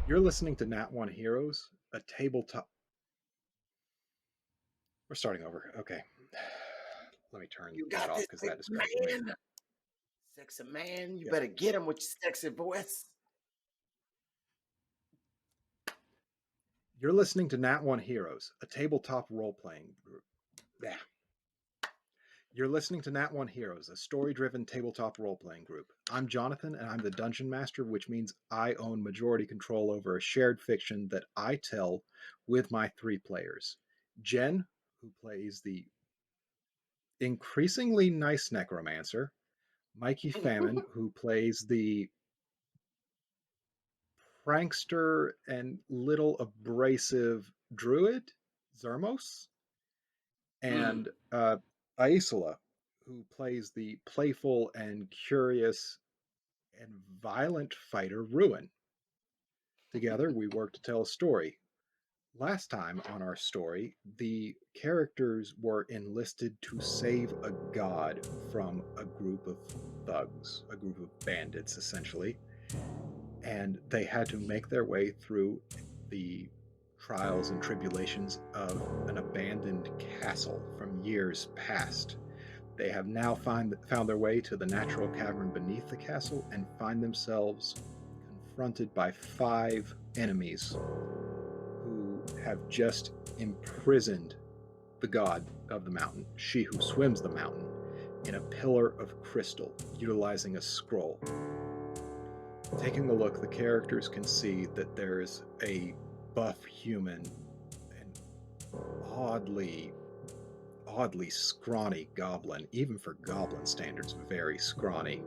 You're listening to Nat One Heroes, a tabletop. We're starting over. Okay. Let me turn You that got off this, because sexy that distracted me. man. Sexy man. You Yes. better get him with your sexy voice. You're listening to Nat One Heroes, a tabletop role playing group. Yeah. You're listening to Nat One Heroes, a story driven tabletop role playing group. I'm Jonathan, and I'm the Dungeon Master, which means I own majority control over a shared fiction that I tell with my three players. Jen, who plays the increasingly nice necromancer, Mikey Famine, who plays the prankster and little abrasive druid, Zermos, and Aisula, who plays the playful and curious and violent fighter Ruin. Together, we work to tell a story. Last time on our story, the characters were enlisted to save a god from a group of thugs, a group of bandits, essentially. And they had to make their way through the trials and tribulations of an abandoned castle from years past. They have now found their way to the natural cavern beneath the castle and find themselves confronted by 5 enemies who have just imprisoned the god of the mountain, she who swims the mountain, in a pillar of crystal, utilizing a scroll. Taking a look, the characters can see that there's a buff human and oddly scrawny goblin, even for goblin standards, very scrawny.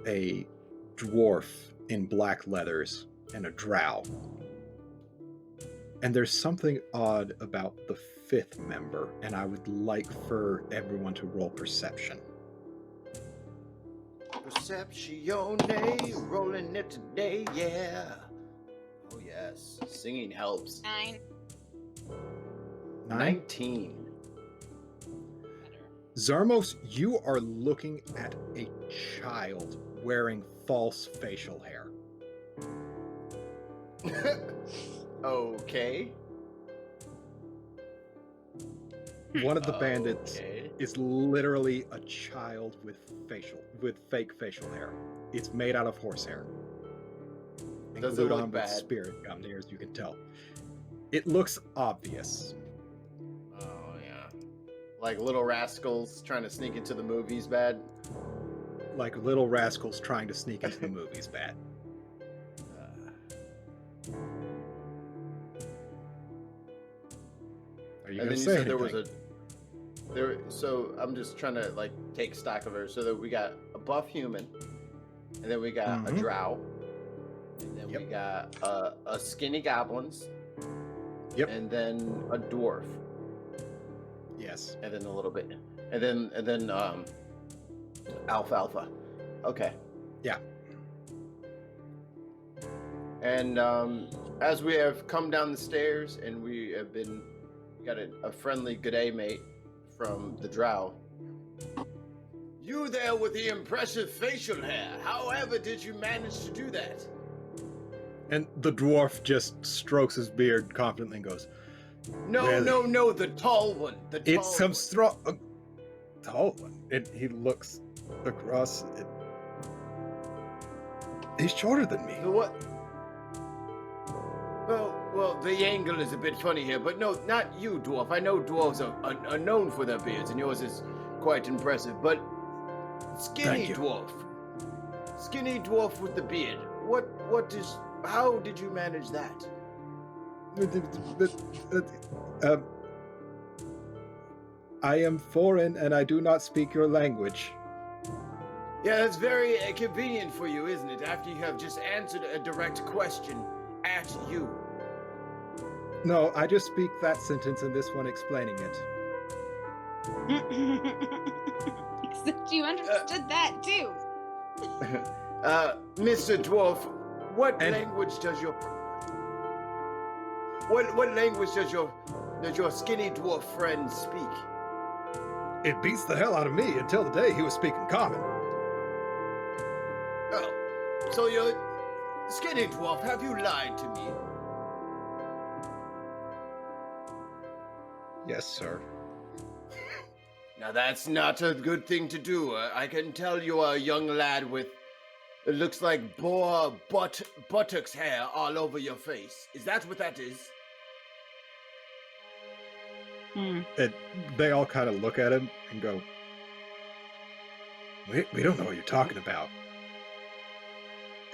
A dwarf in black leathers and a drow. And there's something odd about the 5th member, and I would like for everyone to roll perception. Perceptione, rolling it today, yeah. Oh yes, singing helps. 9. 19. Zarmos, you are looking at a child wearing false facial hair. Okay. One of the bandits is literally a child with fake facial hair. It's made out of horsehair. Does it look on bad? With spirit gum, near as you can tell. It looks obvious. Oh yeah. Like Little Rascals trying to sneak into the movies bad? Like little rascals trying to sneak into the movies bad. Are you And then you say said anything? so I'm just trying to like take stock of her. So that we got a buff human, and then we got a drow, and then we got a skinny goblins, and then a dwarf. Yes. And then a little bit, and then alfalfa. Okay. Yeah. And as we have come down the stairs, and we got a friendly good day mate from the drow. You there with the impressive facial hair. However did you manage to do that? And the dwarf just strokes his beard confidently and goes, No, the tall one. It's some strong... tall one. And he looks across. He's shorter than me. The what? Well, the angle is a bit funny here, but no, not you, dwarf. I know dwarves are known for their beards, and yours is quite impressive, but skinny dwarf with the beard. How did you manage that? I am foreign and I do not speak your language. Yeah, that's very convenient for you, isn't it? After you have just answered a direct question at you. No, I just speak that sentence and this one explaining it. Except you understood that too. Mr. Dwarf, what language does your skinny dwarf friend speak? It beats the hell out of me until the day he was speaking common. Oh, so Skinny dwarf, have you lied to me? Yes, sir. Now that's not a good thing to do. I can tell you are a young lad with, it looks like boar buttocks hair all over your face. Is that what that is? They all kind of look at him and go, we don't know what you're talking about.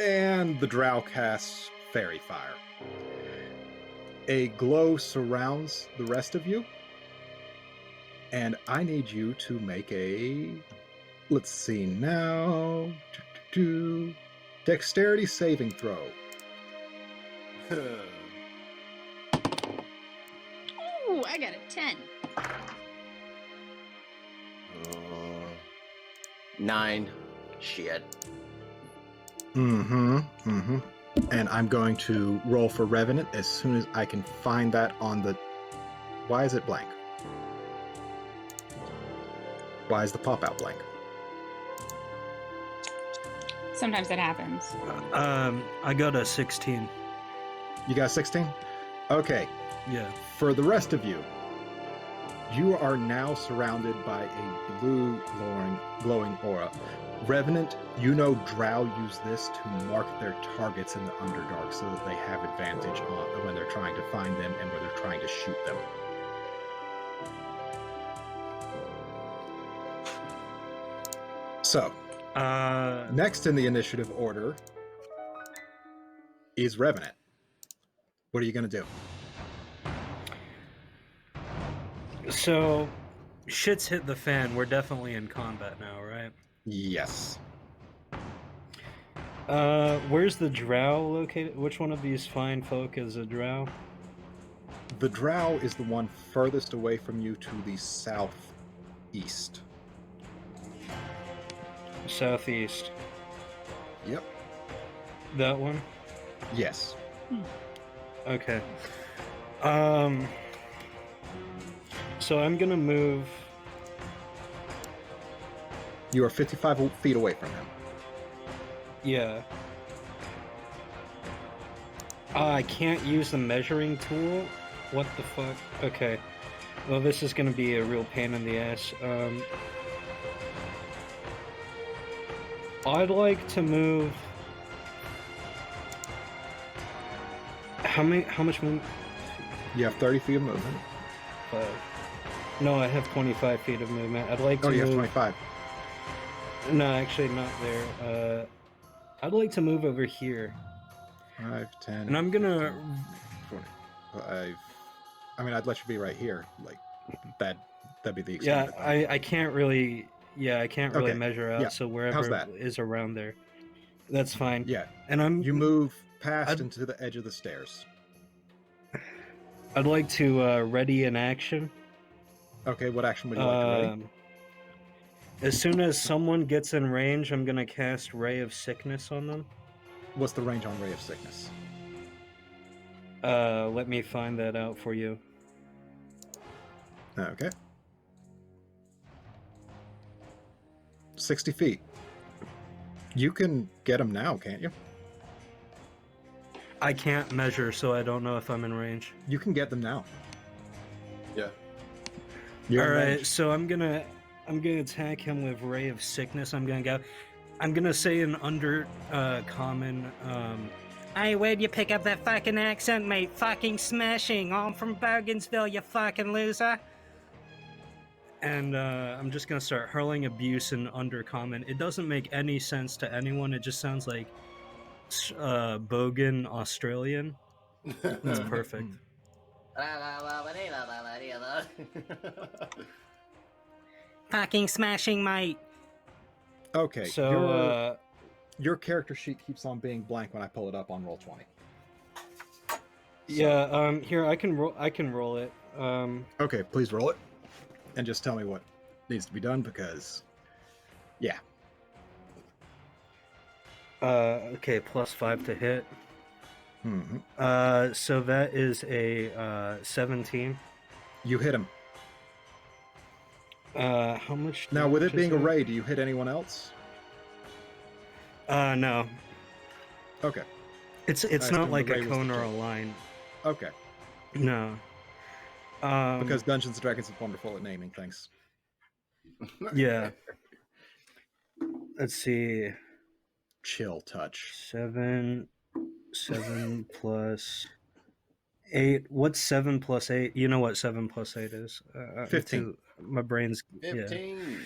And the drow casts fairy fire. A glow surrounds the rest of you. And I need you to make a, let's see now, dexterity saving throw. Ooh, I got a 10. 9. Shit. And I'm going to roll for Revenant as soon as I can find that on the... Why is it blank? Why is the pop-out blank? Sometimes that happens. I got a 16. You got 16? Okay. Yeah. For the rest of you, you are now surrounded by a blue glowing aura. Revenant, you know drow use this to mark their targets in the Underdark so that they have advantage on when they're trying to find them and when they're trying to shoot them. So, next in the initiative order is Revenant. What are you going to do? So, shit's hit the fan. We're definitely in combat now, right? Yes. Where's the drow located? Which one of these fine folk is a drow? The drow is the one furthest away from you to the southeast. Southeast. Yep. That one? Yes. Okay. So I'm gonna move. You are 55 feet away from him. Yeah. I can't use the measuring tool? What the fuck? Okay. Well, this is gonna be a real pain in the ass. I'd like to move... How much movement? You have 30 feet of movement. No, I have 25 feet of movement. I'd like to Oh, you move... have 25. No, actually not there. I'd like to move over here. 5, 10... And I'm gonna... 45... I mean, I'd let you be right here. Like, that'd be the Yeah, extent of it. I can't really... Yeah, I can't really Okay, measure out, yeah. so How's wherever that? is around there. That's fine. Yeah. And You move past into the edge of the stairs. I'd like to ready an action. Okay, what action would you like to ready? As soon as someone gets in range, I'm gonna cast Ray of Sickness on them. What's the range on Ray of Sickness? Let me find that out for you. Okay. 60 feet. You can get him now, can't you? I can't measure, so I don't know if I'm in range. You can get them now. Yeah. You're in All right, range. so I'm gonna attack him with Ray of Sickness. I'm gonna say an common. Hey, where'd you pick up that fucking accent, mate? Fucking smashing! I'm from Bogensville, you fucking loser. And I'm just gonna start hurling abuse in undercommon. It doesn't make any sense to anyone. It just sounds like Bogan Australian. That's perfect. Fucking smashing, mate. Okay, So your character sheet keeps on being blank when I pull it up on Roll20. yeah, here I can roll it. Okay, please roll it. And just tell me what needs to be done because, yeah. Okay, +5 to hit. Mm-hmm. So that is a 17. You hit him. How much? Now, with it damage being a is ray, do you hit anyone else? No. Okay. It's I not assume like the a ray was cone or a detected. line. Okay, No. because Dungeons and Dragons is wonderful at naming things. Yeah. Let's see. Chill touch. 7 plus 8. What's 7 plus 8? You know what 7 plus 8 is. 15. My brain's 15.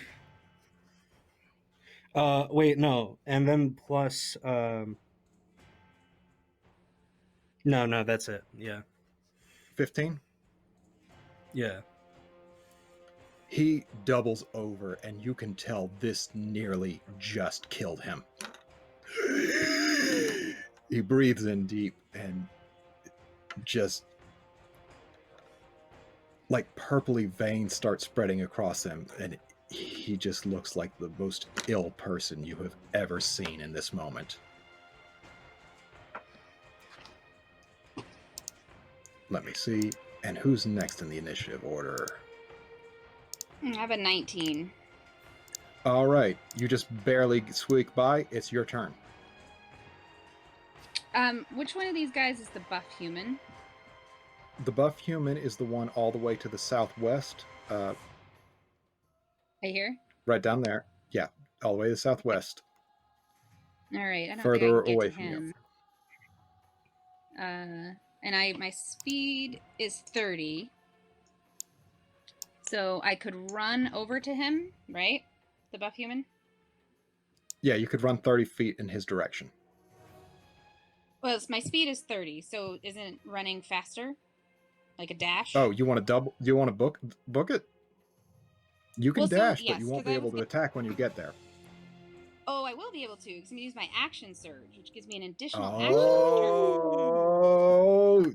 wait, no. And then plus no, that's it. Yeah. 15. Yeah. He doubles over, and you can tell this nearly just killed him. He breathes in deep, and just like purpley veins start spreading across him, and he just looks like the most ill person you have ever seen in this moment. Let me see. And who's next in the initiative order? I have a 19. All right, you just barely squeak by. It's your turn. Which one of these guys is the buff human? The buff human is the one all the way to the southwest, Right here? right down there. Yeah, all the way to the southwest. All right, I don't Further think I can away get to from you. him. And my speed is 30. So I could run over to him, right? The buff human? Yeah, you could run 30 feet in his direction. Well, my speed is 30, so isn't running faster? Like a dash? Oh, you want to double? You want to book it? You can Well, so, dash, but yes, you won't 'cause be I able was to attack when you get there. Oh, I will be able to, because I'm going to use my action surge, which gives me an additional action turn. Oh,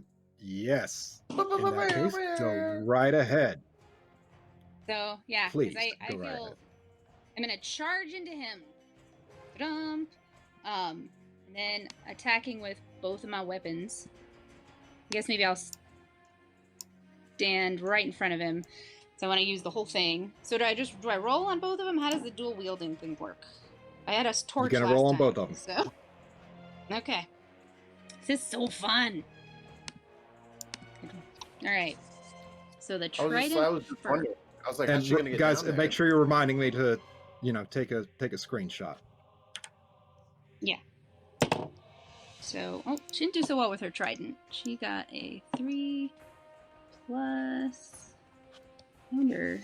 yes. In that case, go right ahead. So, yeah, Please, because I go right feel ahead. I'm going to charge into him. Dump. And then attacking with both of my weapons. I guess maybe I'll stand right in front of him. So I want to use the whole thing. So do I roll on both of them? How does the dual wielding thing work? I had a torch You're gonna last roll on time, both of them. So okay. This is so fun. All right. So the trident. I was just wondering. I was like, how's she And gonna get guys, down there? make sure you're reminding me to, take a screenshot. Yeah. So, she didn't do so well with her trident. She got a 3 plus. I wonder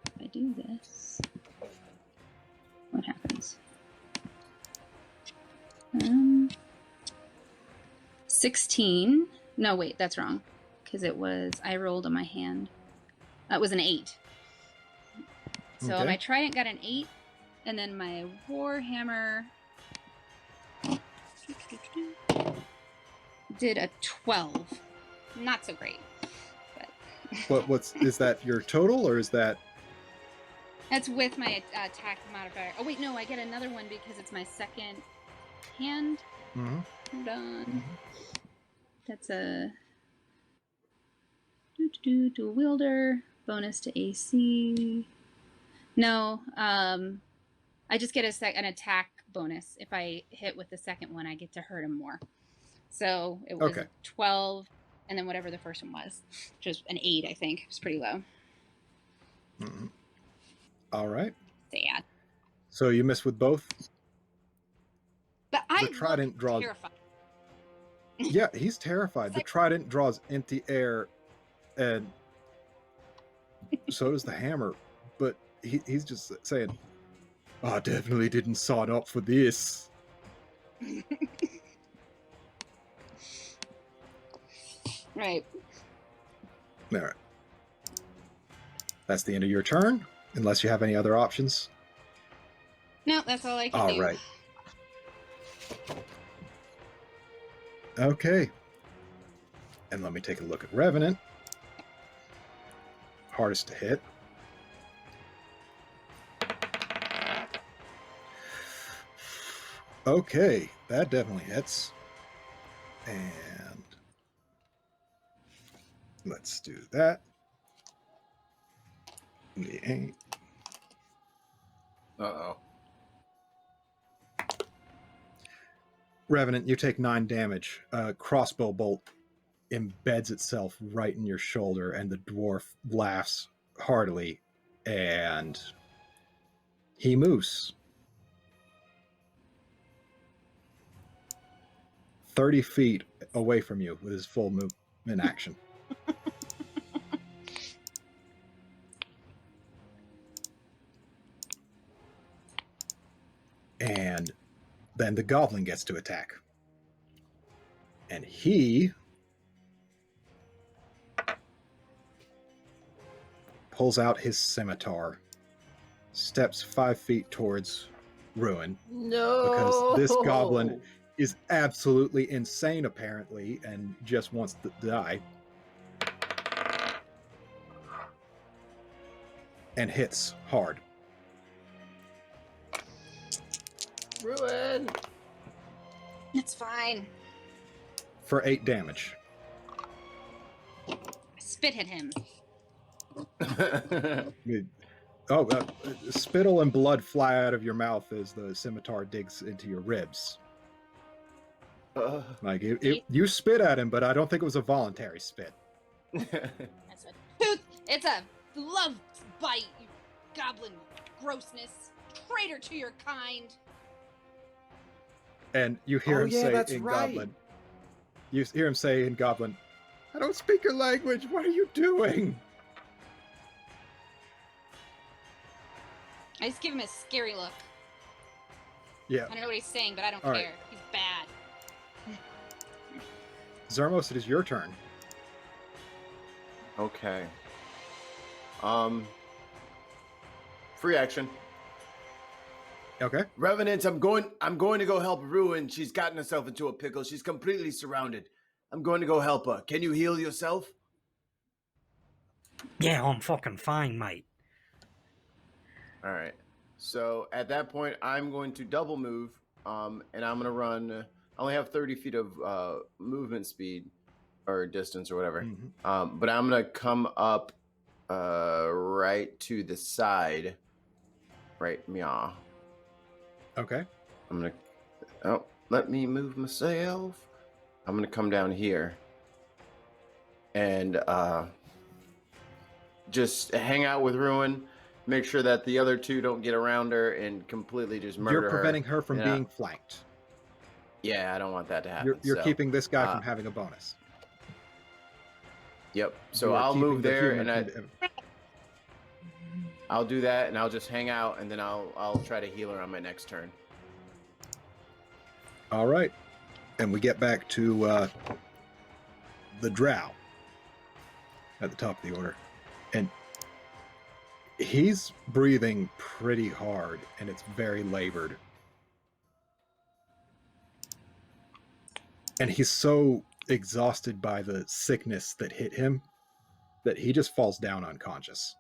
if I do this, what happens? 16. No, wait, that's wrong. Because I rolled on my hand. That was an 8. So Okay. my trident got an 8, and then my warhammer did a 12. Not so great. But Is that your total, or is that? that's with my attack modifier. Oh wait, no, I get another one because it's my second hand. Mm-hmm. Hold on. Mm-hmm. That's a dual wielder bonus to AC. No, I just get an attack bonus. If I hit with the second one, I get to hurt him more. So it was 12, and then whatever the first one was, which was an 8, I think. It was pretty low. Mm-hmm. All right. Sad. So you miss with both. But The trident draws. Terrified. Yeah, he's terrified. The trident draws empty air, and so does the hammer. But he's just saying, "I definitely didn't sign up for this." Right. All right. That's the end of your turn, unless you have any other options. No, that's all I can do. All right. Okay. And let me take a look at Revenant. Hardest to hit. Okay, that definitely hits. And let's do that. The 8. Uh-oh. Revenant, you take 9 damage. Crossbow bolt embeds itself right in your shoulder, and the dwarf laughs heartily, and he moves 30 feet away from you with his full movement action. And then the goblin gets to attack. And he pulls out his scimitar, steps 5 feet towards Ruin, No. because this goblin is absolutely insane, apparently, and just wants to die. And hits hard. Ruin. It's fine. For 8 damage. I spit hit him. Spittle and blood fly out of your mouth as the scimitar digs into your ribs. Like you spit at him, but I don't think it was a voluntary spit. That's a tooth. It's a love bite, you goblin grossness. Traitor to your kind. And you hear him say in Goblin. You hear him say in Goblin, "I don't speak your language. What are you doing?" I just give him a scary look. Yeah. I don't know what he's saying, but I don't All care. right. He's bad. Zermos, it is your turn. Okay. Free action. Okay. Revenant, I'm going to go help Ruin. She's gotten herself into a pickle. She's completely surrounded. I'm going to go help her. Can you heal yourself? Yeah, I'm fucking fine, mate. All right. So at that point, I'm going to double move, and I'm going to run. I only have 30 feet of movement speed or distance or whatever. Mm-hmm. But I'm going to come up right to the side. Right, meow. Okay. I'm going to... Oh, let me move myself. I'm going to come down here. And just hang out with Ruin. Make sure that the other two don't get around her and completely just murder her. You're preventing her from Yeah. being flanked. Yeah, I don't want that to happen. You're so, keeping this guy from having a bonus. Yep. So You are I'll keeping move the there, human and I'll do that, and I'll just hang out, and then I'll try to heal her on my next turn. All right. And we get back to the drow at the top of the order. And he's breathing pretty hard, and it's very labored. And he's so exhausted by the sickness that hit him that he just falls down unconscious.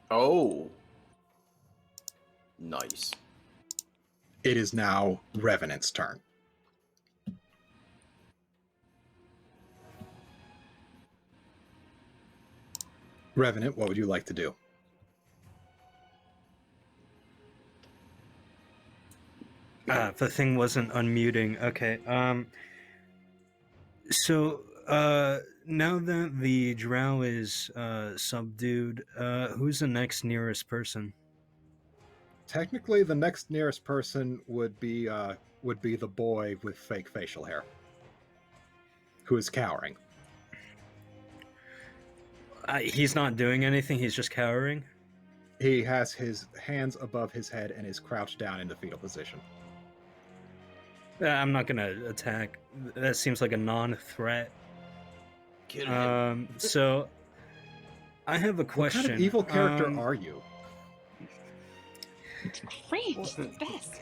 Oh. Nice. It is now Revenant's turn. Revenant, what would you like to do? The thing wasn't unmuting. Okay. So, now that the drow is subdued, who's the next nearest person? Technically, the next nearest person would be the boy with fake facial hair, who is cowering. He's not doing anything. He's just cowering. He has his hands above his head and is crouched down in the fetal position. I'm not gonna attack. That seems like a non-threat. Kill him. So I have a question. What kind of evil character are you? It's great. It's the best.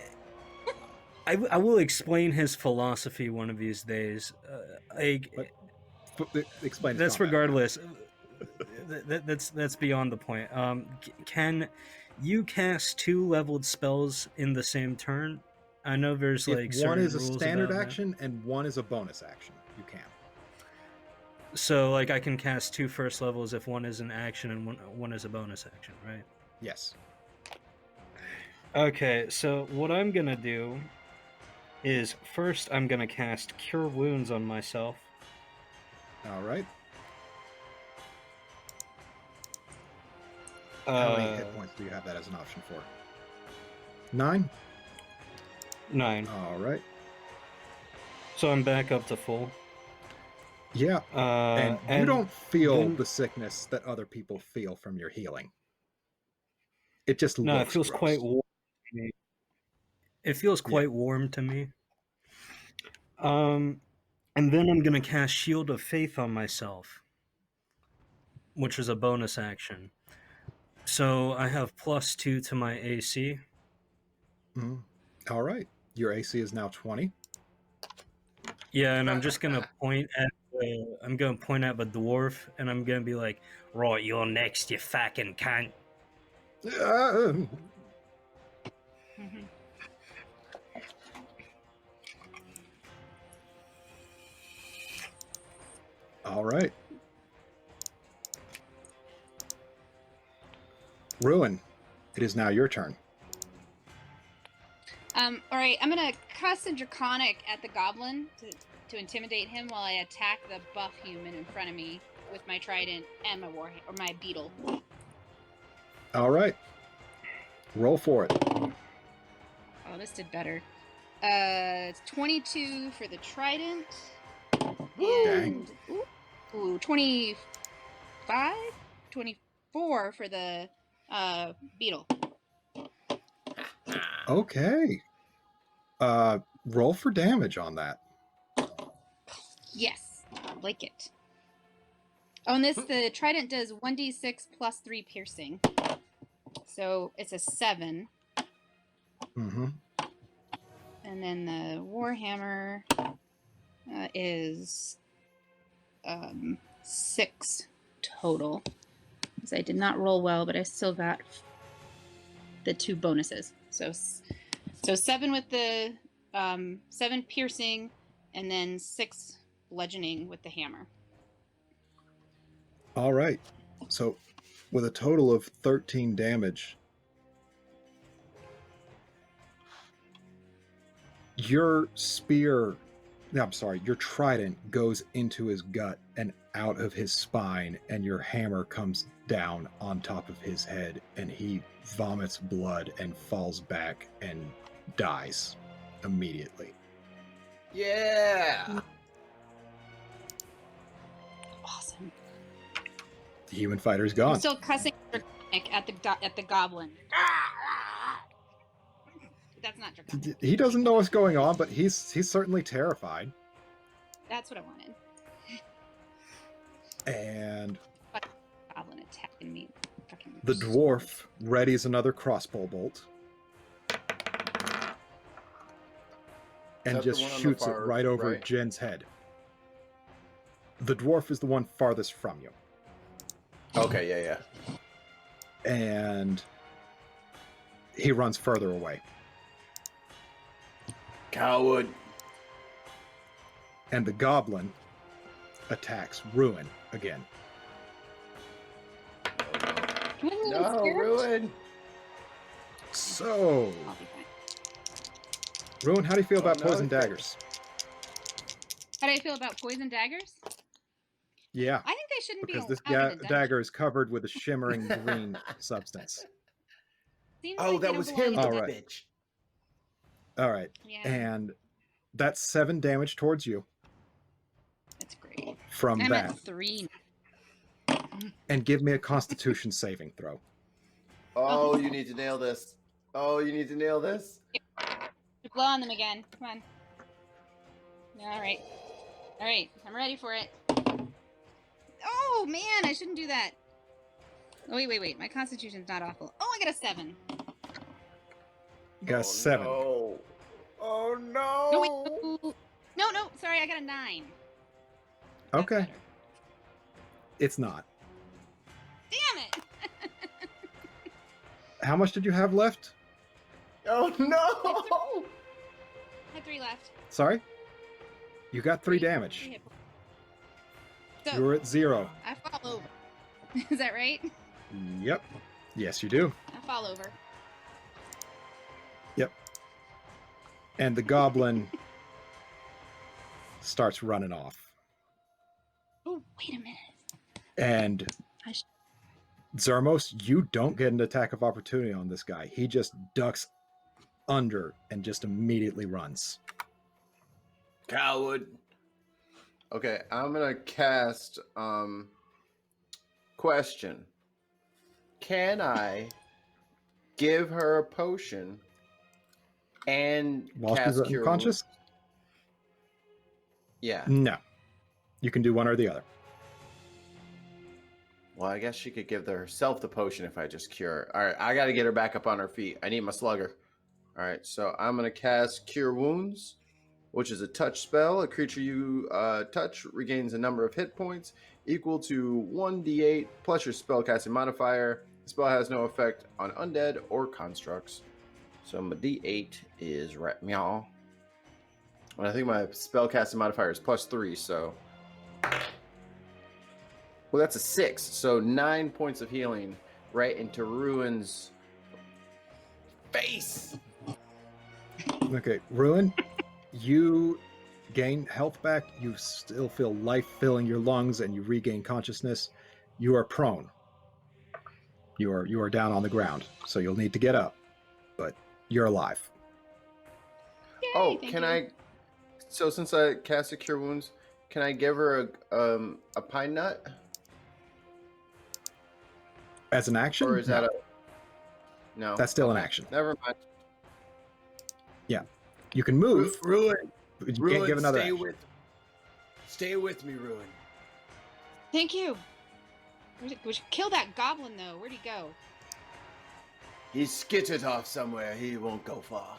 I will explain his philosophy one of these days. Explain. That's regardless. That's beyond the point. Can you cast 2 leveled spells in the same turn? I know there's like If one is a rules standard about action and one is a bonus action, you can. So like I can cast 2 first levels if one is an action and one is a bonus action, right? Yes. Okay, so what I'm gonna do is first I'm gonna cast Cure Wounds on myself. All right. How many hit points do you have that as an option for? 9? 9. All right. So I'm back up to full. Yeah. And you and don't feel then- the sickness that other people feel from your healing. It just No, it looks feels gross. quite warm to me. It feels quite warm to me. And then I'm gonna cast Shield of Faith on myself, which is a bonus action. So I have +2 to my AC. Mhm. All right. Your AC is now 20. Yeah, and I'm just gonna point at the dwarf, and I'm gonna be like, "Right, you're next, you fucking cunt." Mhm. All right. Ruin, it is now your turn. All right, I'm gonna cast a Draconic at the goblin to intimidate him while I attack the buff human in front of me with my trident and my my beetle. All right. Roll for it. Oh, this did better. It's 22 for the trident. Dang. Ooh, 25? 24 for the beetle. Okay. Roll for damage on that. Yes, I like it. On this, the trident does 1d6 plus 3 piercing. So it's a 7. Mm-hmm. And then the warhammer is 6 total. Because I did not roll well, but I still got the 2 bonuses. So 7 with the 7 piercing, and then 6 bludgeoning with the hammer. All right. So with a total of 13 damage, your your trident goes into his gut and out of his spine, and your hammer comes down on top of his head, and he vomits blood and falls back and dies immediately. Yeah. Awesome. The human fighter's I'm gone. still cussing Draconic at the goblin. That's not Draconic. He doesn't know what's going on, but he's certainly terrified. That's what I wanted. And Goblin attacking me. Fucking the dwarf readies another crossbow bolt and that just the one on the shoots it far right over right? Jen's head. The dwarf is the one farthest from you. Okay, yeah. And he runs further away. Coward. And the goblin attacks Ruin again. No, Ruin. So, I'll be fine. Ruin, how do you feel about no, poison it's- daggers? How do I feel about poison daggers? Yeah, I think they shouldn't because be this allowed in a dungeon. dagger is covered with a shimmering green substance. Seems Oh, like they that don't was belong him, in a the All right. bitch. All right, Yeah, and that's 7 damage towards you that's great. from I'm that. at 3. And give me a Constitution saving throw. Oh, you need to nail this. Oh, you need to nail this. Blow on them again. Come on. All right. All right. I'm ready for it. Oh, man. I shouldn't do that. Oh, wait. My constitution's not awful. Oh, I got a 7. You got a 7. No. Oh No, no. wait. No. Sorry, I got a 9. That's Okay, better. it's not. Damn it. How much did you have left? Oh no. I had 3 left. Sorry? You got 3 Three damage. hit points. So, You're at 0. I fall over. Is that right? Yep. Yes, you do. I fall over. Yep. And the goblin starts running off. Oh, wait a minute. And I sh- Zermos, you don't get an attack of opportunity on this guy. He just ducks under and just immediately runs. Coward. Okay, I'm gonna cast question. Can I give her a potion and While cast she's cure unconscious? wounds? Yeah. No. You can do one or the other. Well, I guess she could give herself the potion if I just cure her. All right, I got to get her back up on her feet. I need my slugger. All right, so I'm going to cast Cure Wounds, which is a touch spell. A creature you touch regains a number of hit points equal to 1d8 plus your spellcasting modifier. The spell has no effect on undead or constructs. So my d8 is right meow. And I think my spellcasting modifier is +3, so... Well, that's a 6, so 9 points of healing right into Ruin's face. Okay, Ruin, you gain health back. You still feel life filling your lungs, and you regain consciousness. You are prone. You are down on the ground, so you'll need to get up. But you're alive. Yay, Oh, thank can you. I? So since I cast a Cure Wounds, can I give her a pine nut? As an action, Or is no. that a... No. That's still an Okay, action. Never mind. You can move, Ruin. but you can't give another action. Stay with me, Ruin. Thank you. We should kill that goblin, though. Where'd he go? He's skittered off somewhere. He won't go far.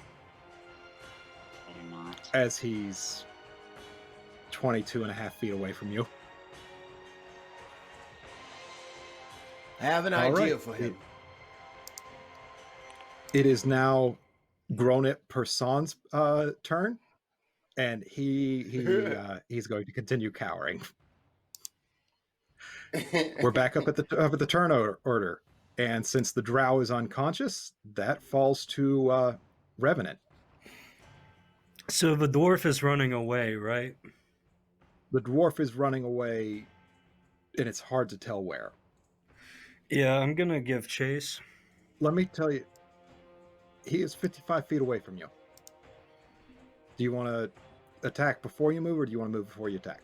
Better not. As he's 22 and a half feet away from you. I have an All idea right. for him. It is now Gronit Person's turn, and he's going to continue cowering. We're back up at the turn order, and since the drow is unconscious, that falls to Revenant. So the dwarf is running away, right? The dwarf is running away, and it's hard to tell where. Yeah, I'm gonna give chase. Let me tell you, he is 55 feet away from you. Do you want to attack before you move, or do you want to move before you attack?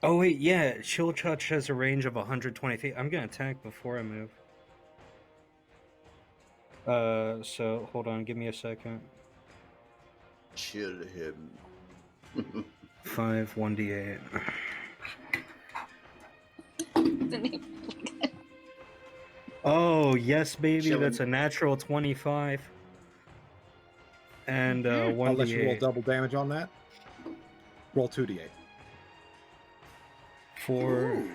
Oh wait, yeah, Chill Touch has a range of 120 feet. I'm gonna attack before I move. So hold on, give me a second. Chill him. 5, 1d8. The name. Oh yes, baby, Chilling. that's a natural 25. And Mhm. I'll let you roll 1d8. double damage on that. Roll 2d8. 4 Ooh.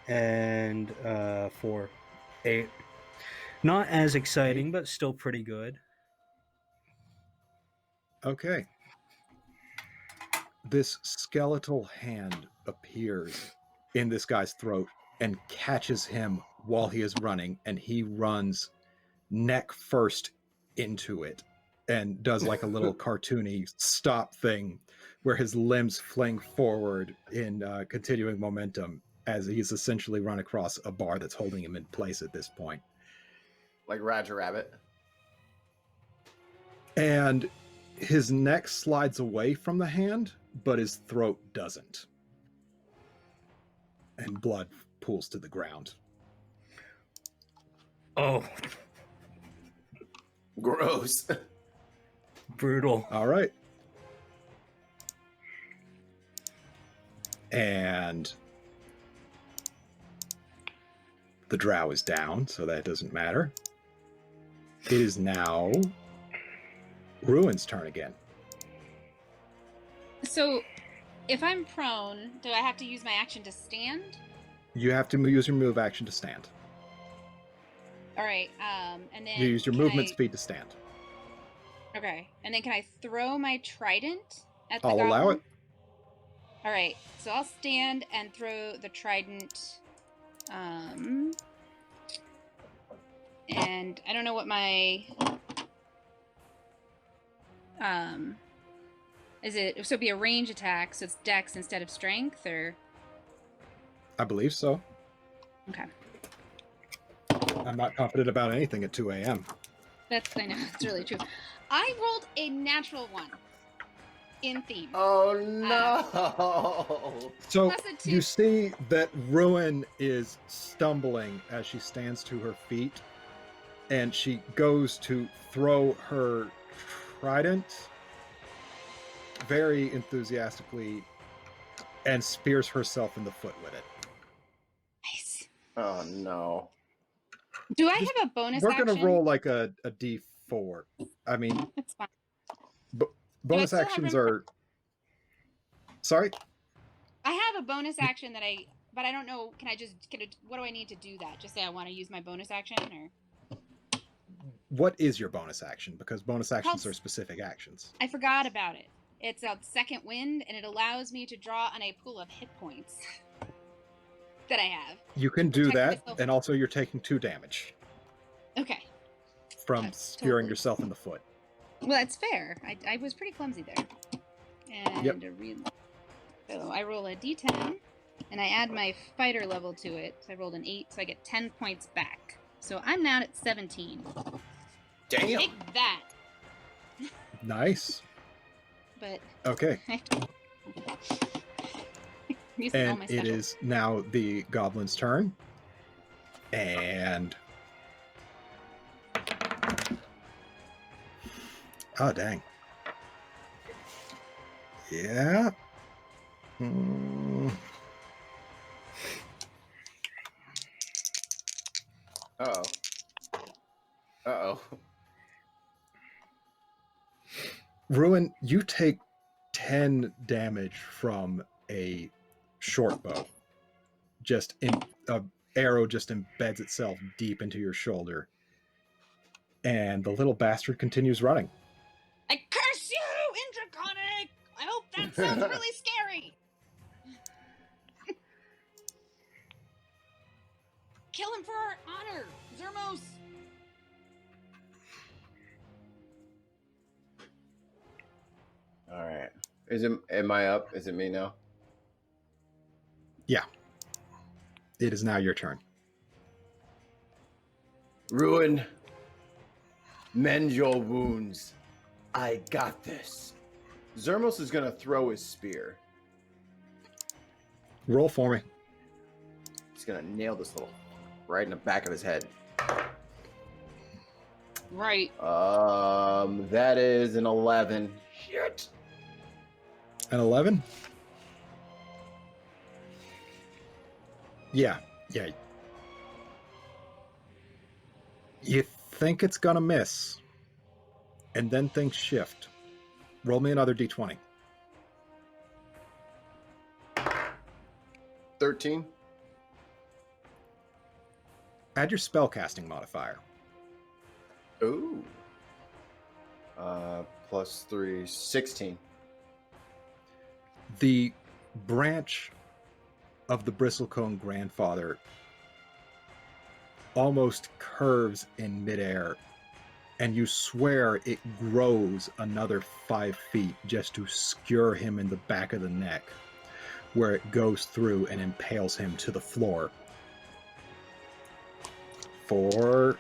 and 4. 8. Not as exciting, but still pretty good. Okay. This skeletal hand appears in this guy's throat and catches him while he is running, and he runs neck first into it and does like a little cartoony stop thing where his limbs fling forward in continuing momentum as he's essentially run across a bar that's holding him in place at this point. Like Roger Rabbit. And his neck slides away from the hand, but his throat doesn't. And blood pools to the ground. Oh, Gross. brutal. All right. And the drow is down, so that doesn't matter. It is now Ruin's turn again. So, if I'm prone, do I have to use my action to stand? You have to use your move action to stand. All right. And then You use your can movement I- speed to stand. Okay. And then can I throw my trident at the I'll goblin? allow it. All right. So I'll stand and throw the trident. And I don't know what my Is it so? It'd be a range attack, so it's Dex instead of Strength, or I believe so. okay? I'm not confident about anything at 2 a.m. I know it's really true. I rolled a natural 1 in theme. Oh no! So Plus a 2. you see that Ruin is stumbling as she stands to her feet, and she goes to throw her trident very enthusiastically and spears herself in the foot with it. Nice. Oh no! Do I Just- have a bonus We're action? going to roll like a d4. I mean, That's fine. bonus still have actions room are... Sorry? I have a bonus action but I don't know. What do I need to do that? Just say I want to use my bonus action, or What is your bonus action? Because bonus actions Helps. are specific actions. I forgot about it. It's a second wind, and it allows me to draw on a pool of hit points that I have. You can do Protect that, myself. and also you're taking 2 damage Okay. from That's spearing totally- yourself in the foot. Well, that's fair. I was pretty clumsy there. And Yep. So I roll a d10, and I add my fighter level to it. So I rolled an 8, so I get 10 points back. So I'm now at 17. Damn! Take that. Nice. But Okay. I have to... using all And my it special. is now the goblin's turn. And... Oh, dang. Yeah. Uh-oh. Uh-oh. Ruin, you take 10 damage from a short bow. A arrow just embeds itself deep into your shoulder. And the little bastard continues running. I curse you in Draconic! I hope that sounds really scary! Kill him for our honor! Zermos! All right. Am I up? Is it me now? Yeah. It is now your turn. Ruin. Mend your wounds. I got this. Zermos is gonna throw his spear. Roll for me. He's gonna nail this little right in the back of his head. Right. That is an 11. Shit. An 11? Yeah. You think it's gonna miss, and then things shift. Roll me another d20. 13. Add your spellcasting modifier. Ooh. Plus 3, 16. The branch of the bristlecone grandfather almost curves in midair, and you swear it grows another 5 feet just to skewer him in the back of the neck, where it goes through and impales him to the floor. For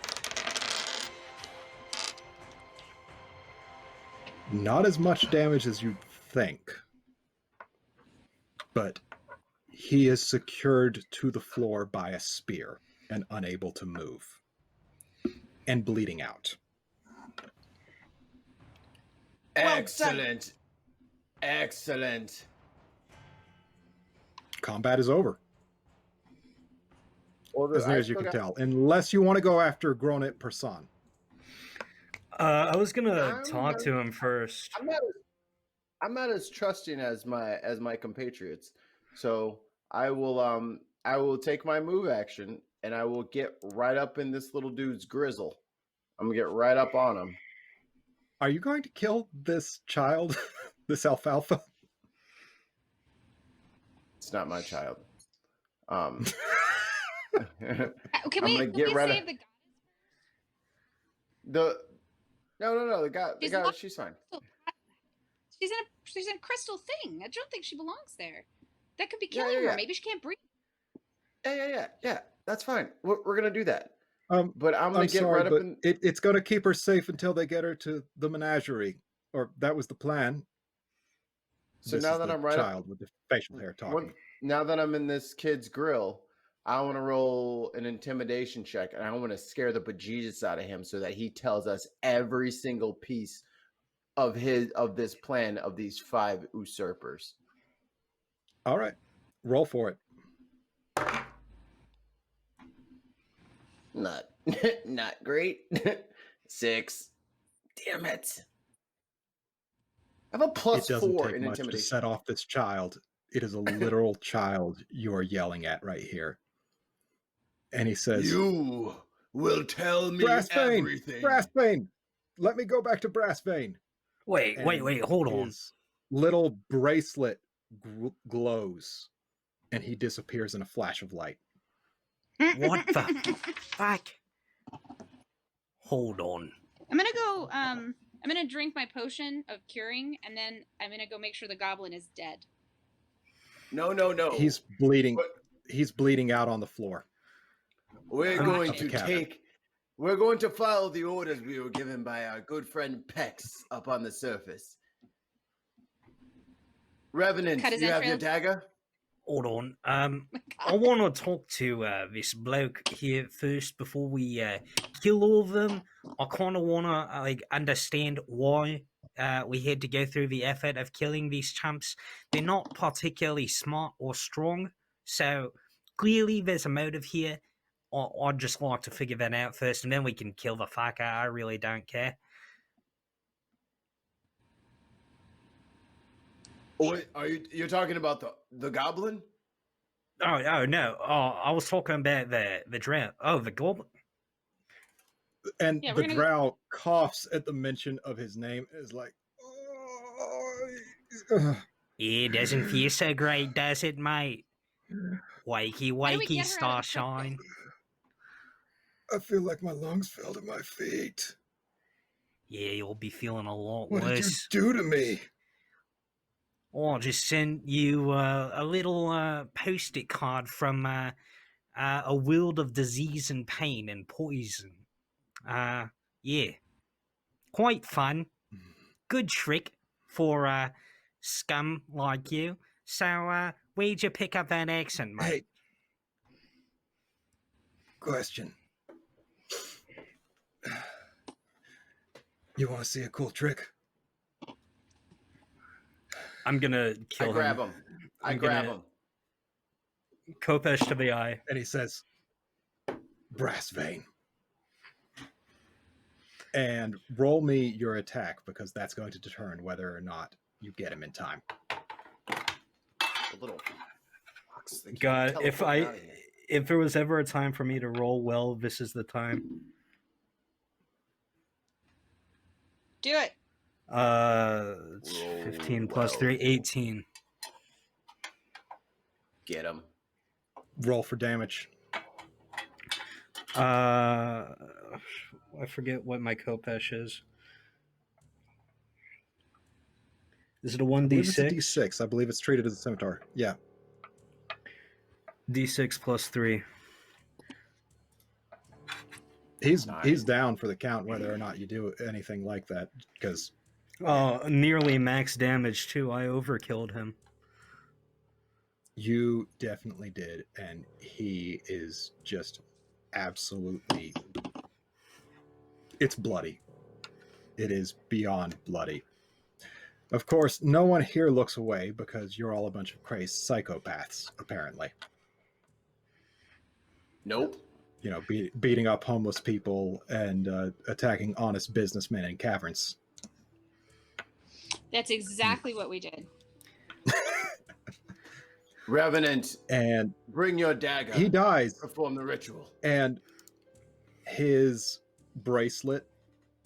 not as much damage as you'd think, but he is secured to the floor by a spear and unable to move, and bleeding out. Excellent. Excellent. Combat is over, as near as you can got- tell, unless you want to go after Gronit Person. I was gonna I'm talk not- to him first. I'm not as trusting as my compatriots. So I will take my move action and I will get right up in this little dude's grizzle. I'm gonna get right up on him. Are you going to kill this child, this alfalfa? It's not my child. Can I'm we gonna get save right the up- goddess? the no the guy She's the guy not- she's fine. She's in a crystal thing. I don't think she belongs there. That could be Yeah, killing yeah, her. yeah. Maybe she can't breathe. Yeah. That's fine. We're gonna do that. Um, But I'm gonna I'm get sorry, right up but in. it's going to keep her safe until they get her to the menagerie, or that was the plan. So This now is that the I'm right up, child with the facial hair talking. now that I'm in this kid's grill, I want to roll an intimidation check, and I want to scare the bejesus out of him so that he tells us every single piece of this plan of these 5 usurpers. All right, roll for it. Not not great. 6. Damn it. I have a It doesn't +4 take in much to intimidation. set off this child. It is a literal child you are yelling at right here. And he says, You will tell me Brassbane! everything. Brassbane! Let me go back to Brassbane. Wait, And hold on. his little bracelet glows, and he disappears in a flash of light. What the fuck? Hold on. I'm gonna go. I'm gonna drink my potion of curing, and then I'm gonna go make sure the goblin is dead. No. He's bleeding. But He's bleeding out on the floor. we're Oh, going of the to cabin. we're going to follow the orders we were given by our good friend Pex up on the surface. Revenant, Cut his you have your entrails. dagger? Hold on. I want to talk to this bloke here first before we kill all of them. I kind of want to understand why we had to go through the effort of killing these chumps. They're not particularly smart or strong, so clearly there's a motive here. I'd just like to figure that out first, and then we can kill the fucker. I really don't care. Or are you're talking about the goblin? Oh no! Oh, I was talking about the drow. Oh, the goblin. And Yeah, the we're gonna. drow coughs at the mention of his name, is like, "Ugh." Yeah, doesn't feel so great, does it, mate? Wakey, How do we wakey, get her out of the starshine. I feel like my lungs fell to my feet. Yeah, you'll be feeling a lot What did you worse. do to me? Oh, I just sent you a little post-it card from a world of disease and pain and poison. Yeah, quite fun. Good trick for scum like you. So, where'd you pick up that accent, mate? Hey, question. You want to see a cool trick? I'm gonna kill I him. grab him. I grab him. Kopesh to the eye. And he says, brass vein. And roll me your attack, because that's going to determine whether or not you get him in time. The little fox that keep God, teleporting out of here. if there was ever a time for me to roll well, this is the time. Do it. It's Roll 15 plus well. 3, 18. Get him. Roll for damage. I forget what my Kopesh is. Is it a I believe it's a 1d6? D6. I believe it's treated as a scimitar. Yeah. D6 plus 3. He's Nine. down for the count whether or not you do anything like that, because Nearly max damage too. I overkilled him. you definitely did, and he is just absolutely... It's bloody. It is beyond bloody. Of course, no one here looks away because you're all a bunch of crazed psychopaths, apparently. Nope. You know, beating up homeless people and attacking honest businessmen in caverns. That's exactly what we did. Revenant, And bring your dagger. he dies, Perform the ritual. and his bracelet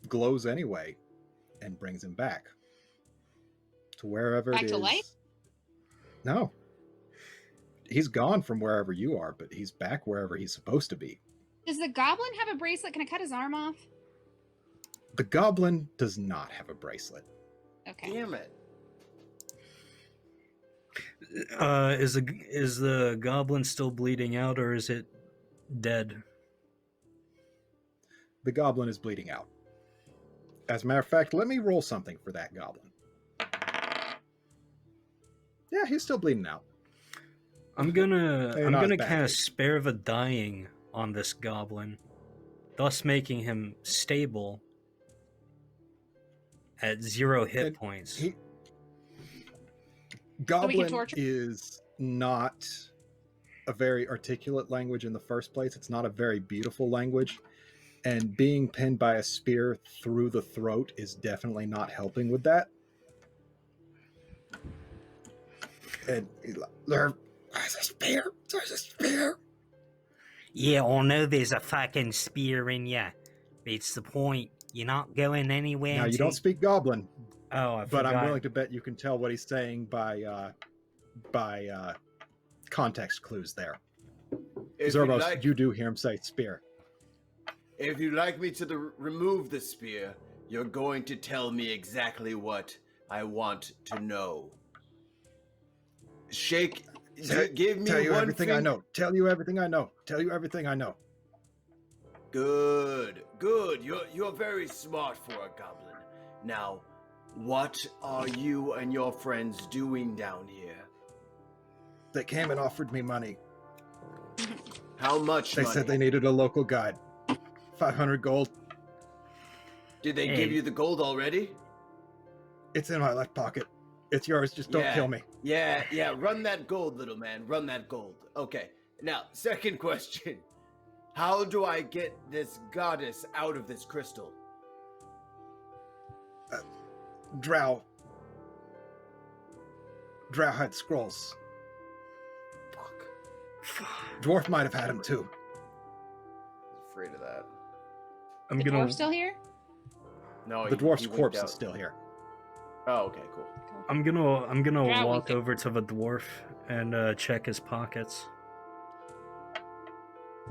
glows anyway and brings him back to wherever Back it is. to life? No. He's gone from wherever you are, but he's back wherever he's supposed to be. Does the goblin have a bracelet? Can I cut his arm off? The goblin does not have a bracelet. Okay. Damn it. Is the goblin still bleeding out, or is it dead? The goblin is bleeding out. As a matter of fact, let me roll something for that goblin. Yeah, he's still bleeding out. I'm gonna Maybe not as badly. cast Spare of the Dying on this goblin, thus making him stable at 0 hit And points. Goblin torture? is not a very articulate language in the first place. It's not a very beautiful language. And being pinned by a spear through the throat is definitely not helping with that. And there's a spear. There's a spear. Yeah, I know there's a fucking spear in ya. It's the point. You're not going anywhere. Now, you don't speak Goblin, Oh, I but forgot. I'm willing to bet you can tell what he's saying by context clues there. If Zerbos, you do hear him say spear. If you'd like me to remove the spear, you're going to tell me exactly what I want to know. Give me Tell you one everything I know. Tell you everything I know. Tell you everything I know. Good. You're very smart for a goblin. Now, what are you and your friends doing down here? They came and offered me money. How much They money? said they needed a local guide. 500 gold. Did they give you the gold already? It's in my left pocket. It's yours. Just don't kill me. Yeah. Run that gold, little man. Run that gold. Okay. Now, second question. How do I get this goddess out of this crystal? Drow had scrolls. Fuck. Dwarf might have had them too. I was afraid of that. I'm The gonna. dwarf still here? No, The dwarf's he winked corpse out. is still here. Oh, okay, cool. I'm gonna Yeah, we walk can- over to the dwarf and check his pockets.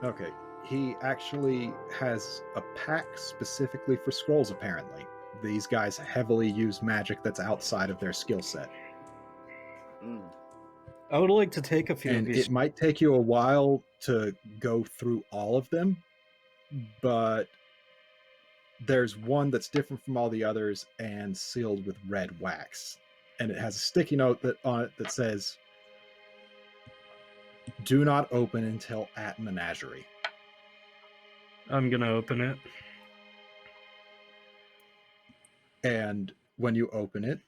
Okay. He actually has a pack specifically for scrolls, apparently. These guys heavily use magic that's outside of their skill set. Mm. I would like to take a few And of these. it might take you a while to go through all of them, but there's one that's different from all the others and sealed with red wax. And it has a sticky note on it that says, "Do not open until at Menagerie." I'm gonna open it. And when you open it,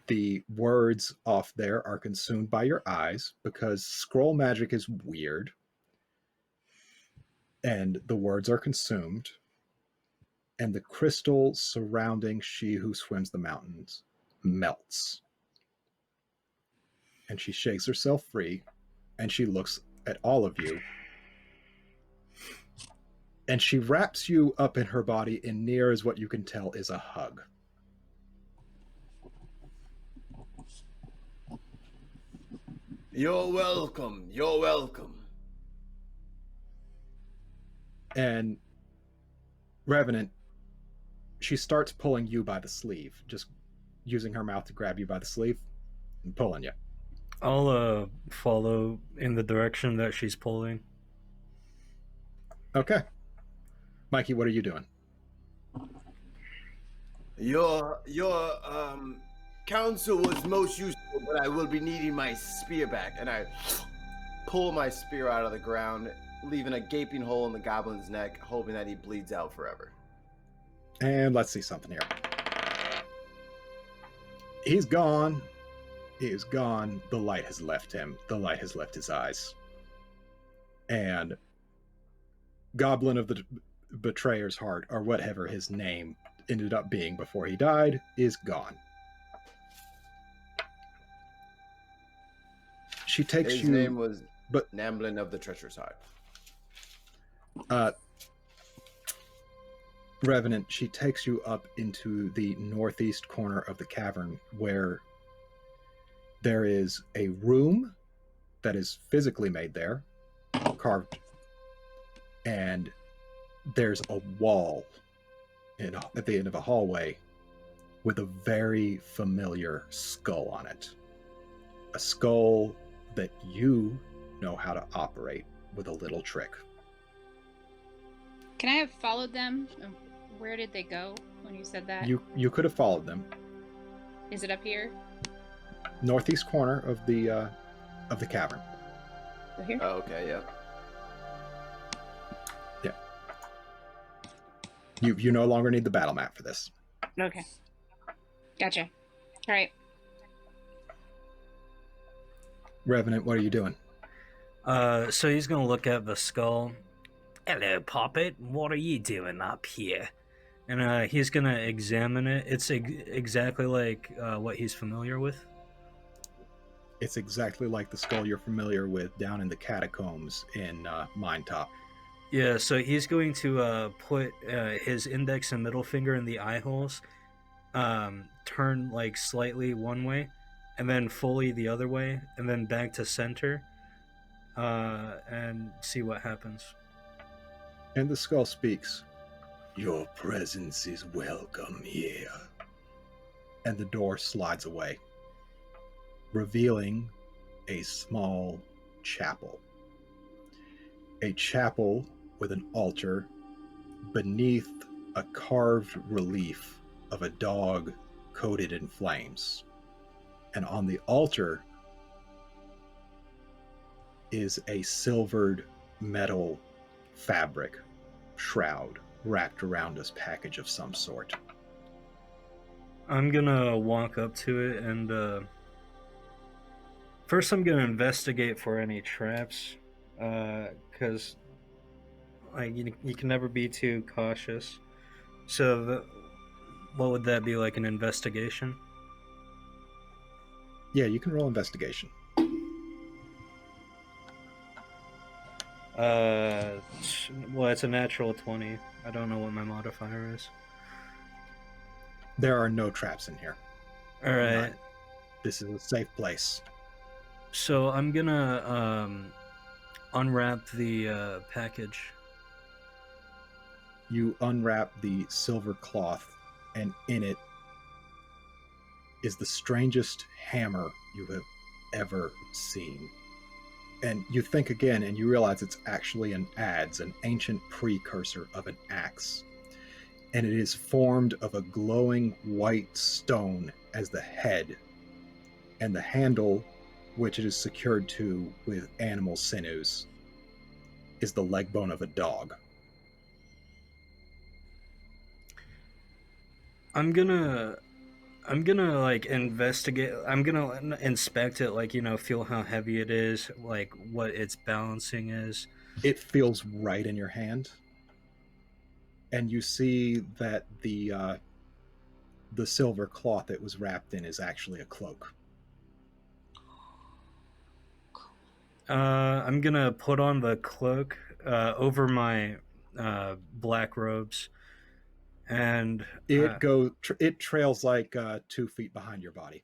the words off there are consumed by your eyes because scroll magic is weird. And the words are consumed. And the crystal surrounding She Who Swims the Mountains melts. And she shakes herself free, and she looks at all of you. And she wraps you up in her body in near as what you can tell is a hug. You're welcome. You're welcome. And Revenant, she starts pulling you by the sleeve, just using her mouth to grab you by the sleeve and pulling you. I'll follow in the direction that she's pulling. Okay. Mikey, what are you doing? Your counsel was most useful, but I will be needing my spear back. And I pull my spear out of the ground, leaving a gaping hole in the goblin's neck, hoping that he bleeds out forever. And let's see something here. He's gone. He is gone. The light has left him. The light has left his eyes. And Goblin of the Betrayer's Heart, or whatever his name ended up being before he died, is gone. She takes His you... name was but- Namblin of the Treacherous Heart. Revenant, she takes you up into the northeast corner of the cavern where there is a room that is physically made there, carved, and there's a wall at the end of a hallway with a very familiar skull on it. a skull that you know how to operate with a little trick. Can I have followed them? Where did they go when you said that? You could have followed them. Is it up here? Northeast corner of the cavern. Go here? Oh, okay, yeah. You no longer need the battle map for this. Okay. Gotcha. All right. Revenant, what are you doing? So he's gonna look at the skull. Hello, Poppet. What are you doing up here? And he's gonna examine it. It's exactly like what he's familiar with. It's exactly like the skull you're familiar with down in the catacombs in Mine Top. Yeah, so he's going to put his index and middle finger in the eye holes, turn like slightly one way, and then fully the other way, and then back to center, and see what happens. And the skull speaks. Your presence is welcome here. And the door slides away, revealing a small chapel. A chapel with an altar beneath a carved relief of a dog coated in flames. And on the altar is a silvered metal fabric shroud wrapped around a package of some sort. I'm gonna walk up to it and first I'm gonna investigate for any traps, because like you can never be too cautious. So what would that be, like an investigation? Yeah, you can roll investigation. Well, it's a natural 20. I don't know what my modifier is. There are no traps in here. All right. None. This is a safe place. So I'm gonna unwrap the package. You unwrap the silver cloth, and in it is the strangest hammer you have ever seen. And you think again, and you realize it's actually an adze, an ancient precursor of an axe. And it is formed of a glowing white stone as the head, and the handle, which it is secured to with animal sinews, is the leg bone of a dog. I'm gonna like investigate. I'm gonna inspect it, like, feel how heavy it is, like what its balancing is. It feels right in your hand, and you see that the silver cloth it was wrapped in is actually a cloak. I'm gonna put on the cloak over my black robes, and It trails like 2 feet behind your body.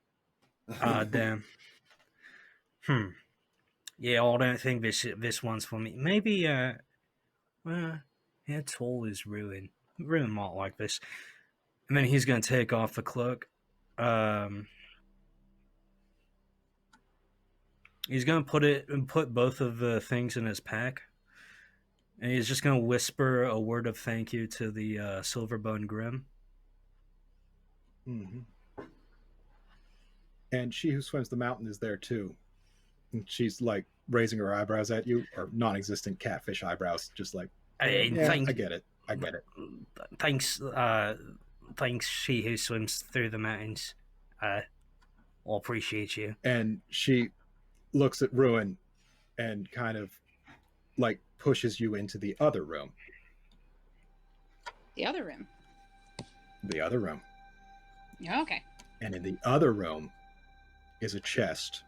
damn. Yeah, I don't think this one's for me. Maybe well, yeah, tall is really not like this. And then he's gonna take off the cloak. He's gonna put both of the things in his pack, and he's just gonna whisper a word of thank you to the Silverbone Grim. Mm-hmm. And she who swims the mountain is there too. And she's like raising her eyebrows at you, or non-existent catfish eyebrows, just like, Hey, yeah, I get it. Thanks, thanks, she who swims through the mountains. I'll appreciate you. And she looks at Ruin and kind of like pushes you into the other room. The other room. The other room. Yeah, okay. And in the other room is a chest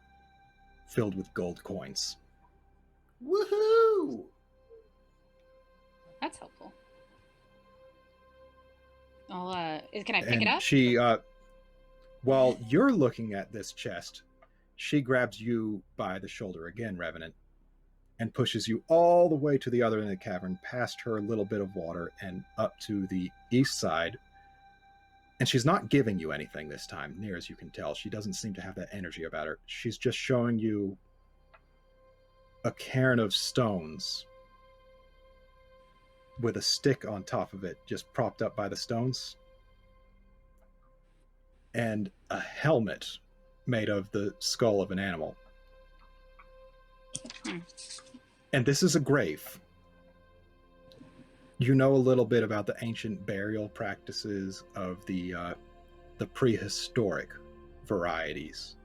filled with gold coins. Woohoo! That's helpful. Can I pick it up? She, while you're looking at this chest, she grabs you by the shoulder again, Revenant, and pushes you all the way to the other end of the cavern, past her little bit of water, and up to the east side, And she's not giving you anything this time, near as you can tell. She doesn't seem to have that energy about her. She's just showing you a cairn of stones with a stick on top of it, just propped up by the stones, and a helmet made of the skull of an animal. And this is a grave. You know a little bit about the ancient burial practices of the prehistoric varieties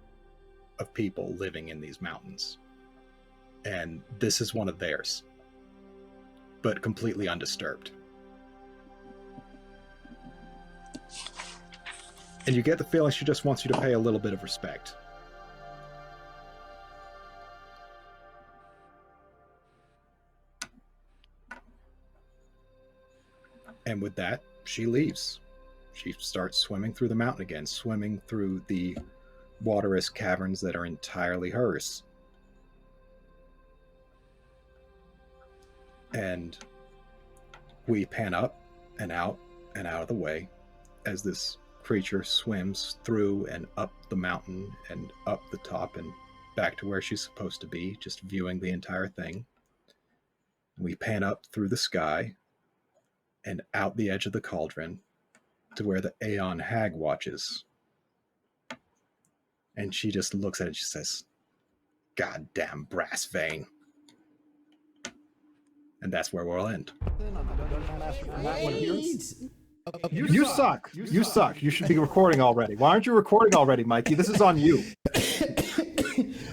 of people living in these mountains. And this is one of theirs, but completely undisturbed. And you get the feeling she just wants you to pay a little bit of respect. And with that, she leaves. She starts swimming through the mountain again, swimming through the waterous caverns that are entirely hers. And we pan up and out of the way as this creature swims through and up the mountain and up the top and back to where she's supposed to be, just viewing the entire thing. We pan up through the sky and out the edge of the cauldron to where the Aeon Hag watches. And she just looks at it and she says, "Goddamn brass vein." And that's where we'll end. You suck. You suck. You should be recording already. Why aren't you recording already, Mikey? This is on you.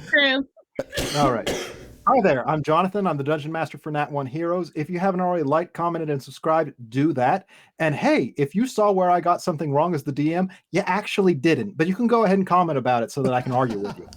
True. All right. Hi there. I'm Jonathan. I'm the Dungeon Master for Nat 1 Heroes. If you haven't already liked, commented, and subscribed, do that. And hey, if you saw where I got something wrong as the DM, you actually didn't. But you can go ahead and comment about it so that I can argue with you.